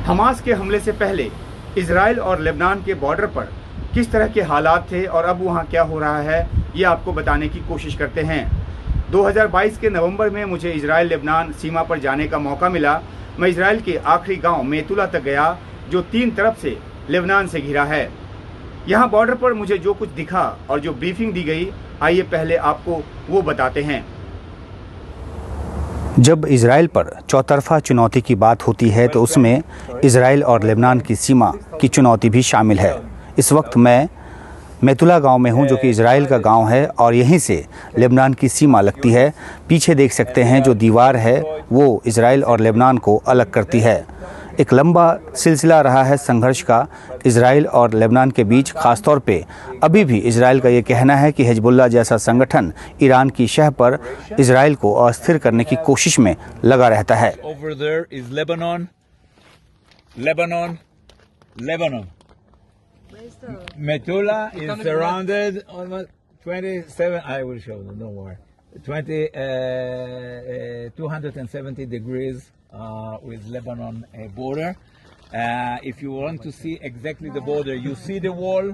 Hamas के हमले से पहले इजराइल और लेबनान के बॉर्डर पर किस तरह के हालात थे और अब वहाँ क्या हो रहा है, ये आपको बताने की कोशिश करते हैं। 2022 के नवंबर में मुझे इजराइल लेबनान सीमा पर जाने का मौका मिला। मैं इजराइल के आखिरी गांव मेतुला तक गया, जो 3 तरफ से लेबनान से घिरा है। यहाँ बॉर्डर पर मुझे जो कुछ दिखा और जो ब्रीफिंग दी गई, आइए पहले आपको वो बताते हैं। जब इजराइल पर चौतरफा चुनौती की बात होती है तो उसमें इजराइल और लेबनान की सीमा की चुनौती भी शामिल है। इस वक्त मैं मेतुला गांव में हूं, जो कि इजराइल का गांव है और यहीं से लेबनान की सीमा लगती है। पीछे देख सकते हैं जो दीवार है वो इजराइल और लेबनान को अलग करती है। एक लंबा सिलसिला रहा है संघर्ष का इजराइल और लेबनान के बीच। ख़ासतौर पे अभी भी इजराइल का ये कहना है कि हिजबुल्लाह जैसा संगठन ईरान की शह पर इजराइल को अस्थिर करने की कोशिश में लगा रहता है। Metula is surrounded almost 27, I will show them, don't worry, 270 degrees with Lebanon border. If you want to see exactly the border, you see the wall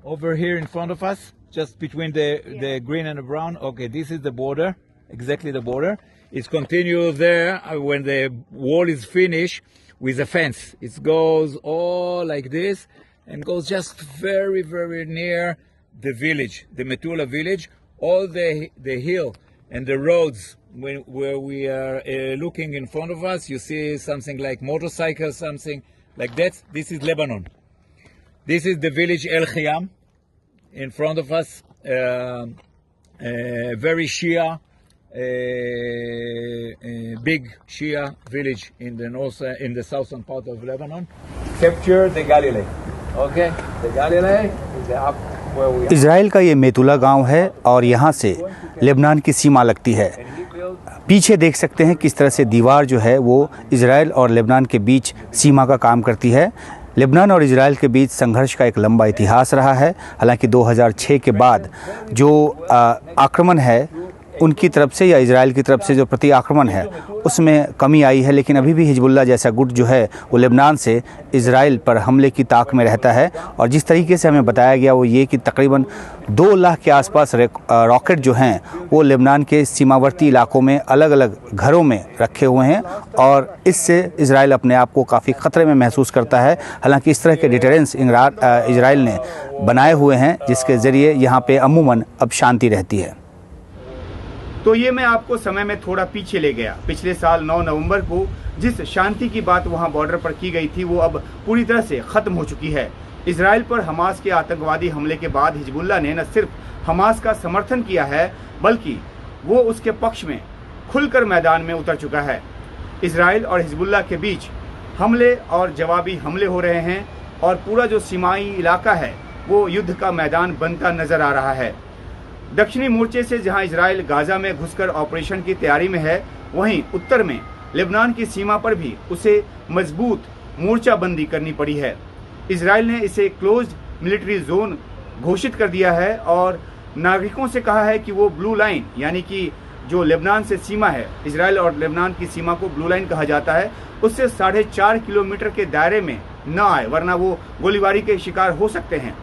over here in front of us, just between the green and the brown. Okay, this is the border, exactly the border. It continues there when the wall is finished with a fence. It goes all like this and goes just very, very near the village, the Metula village. All the hill and the roads where we are looking in front of us, you see something like motorcycles, something like that. This is Lebanon. This is the village El Khiyam in front of us, very Shia, big Shia village in the north, in the southern part of Lebanon. Capture the Galilee. Okay, the Galilee is up where we are. Israel का ये मेतुला गांव है और यहाँ से Lebanon की सीमा लगती है। पीछे देख सकते हैं किस तरह से दीवार जो है वो इजराइल और लेबनान के बीच सीमा का काम करती है। लेबनान और इजराइल के बीच संघर्ष का एक लंबा इतिहास रहा है। हालांकि 2006 के बाद जो आक्रमण है उनकी तरफ से या इजराइल की तरफ से जो प्रति आक्रमण है उसमें कमी आई है, लेकिन अभी भी हिजबुल्लाह जैसा गुट जो है वो लेबनान से इजराइल पर हमले की ताक में रहता है। और जिस तरीके से हमें बताया गया वो ये कि तकरीबन 2 लाख के आसपास रॉकेट जो हैं वो लेबनान के सीमावर्ती इलाकों में अलग अलग घरों में रखे हुए हैं और इससे इजराइल अपने आप को काफ़ी ख़तरे में महसूस करता है। हालांकि इस तरह के डिटरेंस इजराइल ने बनाए हुए हैं जिसके ज़रिए यहाँ पर अमूमन अब शांति रहती है। तो ये मैं आपको समय में थोड़ा पीछे ले गया। पिछले साल 9 नवंबर को जिस शांति की बात वहां बॉर्डर पर की गई थी वो अब पूरी तरह से खत्म हो चुकी है। इजराइल पर हमास के आतंकवादी हमले के बाद हिजबुल्लाह ने न सिर्फ हमास का समर्थन किया है बल्कि वो उसके पक्ष में खुलकर मैदान में उतर चुका है। इजराइल और हिजबुल्लाह के बीच हमले और जवाबी हमले हो रहे हैं और पूरा जो सीमाई इलाका है वो युद्ध का मैदान बनता नजर आ रहा है। दक्षिणी मोर्चे से जहां इजराइल गाजा में घुसकर ऑपरेशन की तैयारी में है, वहीं उत्तर में लेबनान की सीमा पर भी उसे मजबूत मोर्चाबंदी करनी पड़ी है। इजराइल ने इसे क्लोज्ड मिलिट्री जोन घोषित कर दिया है और नागरिकों से कहा है कि वो ब्लू लाइन, यानी कि जो लेबनान से सीमा है, इजराइल और लेबनान की सीमा को ब्लू लाइन कहा जाता है, उससे 4.5 किलोमीटर के दायरे में न आए, वरना वो गोलीबारी के शिकार हो सकते हैं।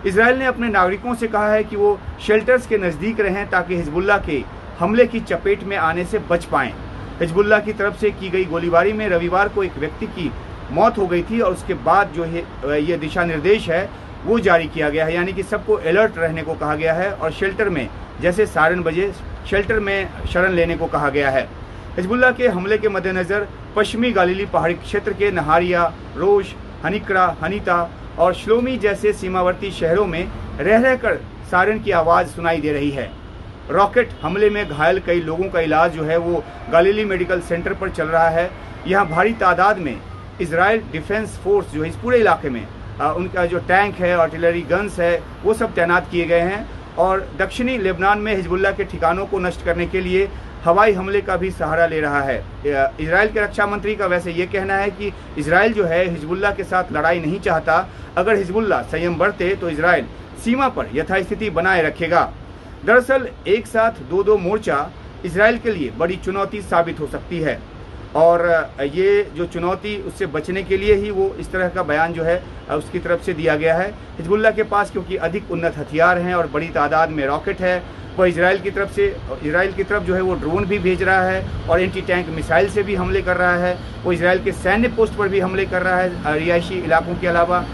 इजराइल ने अपने नागरिकों से कहा है कि वो शेल्टर्स के नज़दीक रहें ताकि हिजबुल्लाह के हमले की चपेट में आने से बच पाएं। हिजबुल्लाह की तरफ से की गई गोलीबारी में रविवार को एक व्यक्ति की मौत हो गई थी और उसके बाद जो है ये दिशा निर्देश है वो जारी किया गया है, यानी कि सबको अलर्ट रहने को कहा गया है और शेल्टर में जैसे सायरन बजे शेल्टर में शरण लेने को कहा गया है। हिजबुल्लाह के हमले के मद्देनज़र पश्चिमी गालिली पहाड़ी क्षेत्र के नहारिया, रोश, हनिक्रा, हनीता और श्लोमी जैसे सीमावर्ती शहरों में रह रहकर सायरन की आवाज़ सुनाई दे रही है। रॉकेट हमले में घायल कई लोगों का इलाज जो है वो गालिली मेडिकल सेंटर पर चल रहा है। यहाँ भारी तादाद में इजराइल डिफेंस फोर्स जो है इस पूरे इलाके में उनका जो टैंक है, आर्टिलरी गन्स है, वो सब तैनात किए गए हैं और दक्षिणी लेबनान में हिजबुल्लाह के ठिकानों को नष्ट करने के लिए हवाई हमले का भी सहारा ले रहा है। इजराइल के रक्षा मंत्री का वैसे ये कहना है कि इजराइल जो है हिजबुल्लाह के साथ लड़ाई नहीं चाहता। अगर हिजबुल्लाह संयम बरते तो इजराइल सीमा पर यथास्थिति बनाए रखेगा। दरअसल एक साथ 2-2 मोर्चा इजराइल के लिए बड़ी चुनौती साबित हो सकती है। और ये जो चुनौती उससे बचने के लिए ही वो इस तरह का बयान जो है उसकी तरफ से दिया गया है। हिजबुल्लाह के पास क्योंकि अधिक उन्नत हथियार हैं और बड़ी तादाद में रॉकेट है, वह इजराइल की तरफ जो है वो ड्रोन भी भेज रहा है और एंटी टैंक मिसाइल से भी हमले कर रहा है। वो इजराइल के सैन्य पोस्ट पर भी हमले कर रहा है रिहायशी इलाकों के अलावा।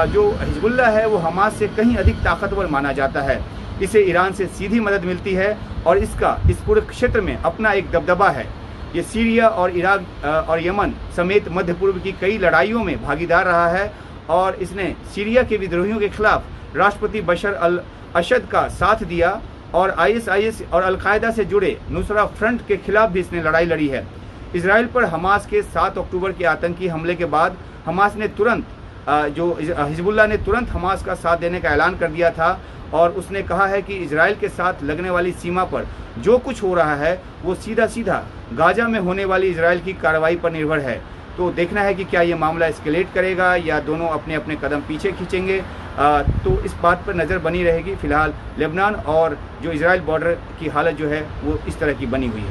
जो हिजबुल्लाह है वो हमास से कहीं अधिक ताकतवर माना जाता है। इसे ईरान से सीधी मदद मिलती है और इसका इस पूरे क्षेत्र में अपना एक दबदबा है। ये सीरिया और इराक और यमन समेत मध्य पूर्व की कई लड़ाइयों में भागीदार रहा है और इसने सीरिया के विद्रोहियों के खिलाफ राष्ट्रपति बशर अल असद का साथ दिया और ISIS और अलकायदा से जुड़े नुसरा फ्रंट के खिलाफ भी इसने लड़ाई लड़ी है। इजराइल पर हमास के 7 अक्टूबर के आतंकी हमले के बाद हमास ने हिजबुल्लाह ने तुरंत हमास का साथ देने का ऐलान कर दिया था और उसने कहा है कि इजराइल के साथ लगने वाली सीमा पर जो कुछ हो रहा है वो सीधा गाजा में होने वाली इजराइल की कार्रवाई पर निर्भर है। तो देखना है कि क्या ये मामला एस्केलेट करेगा या दोनों अपने अपने कदम पीछे खींचेंगे। तो इस बात पर नज़र बनी रहेगी। फिलहाल लेबनान और जो इजराइल बॉर्डर की हालत जो है वो इस तरह की बनी हुई है।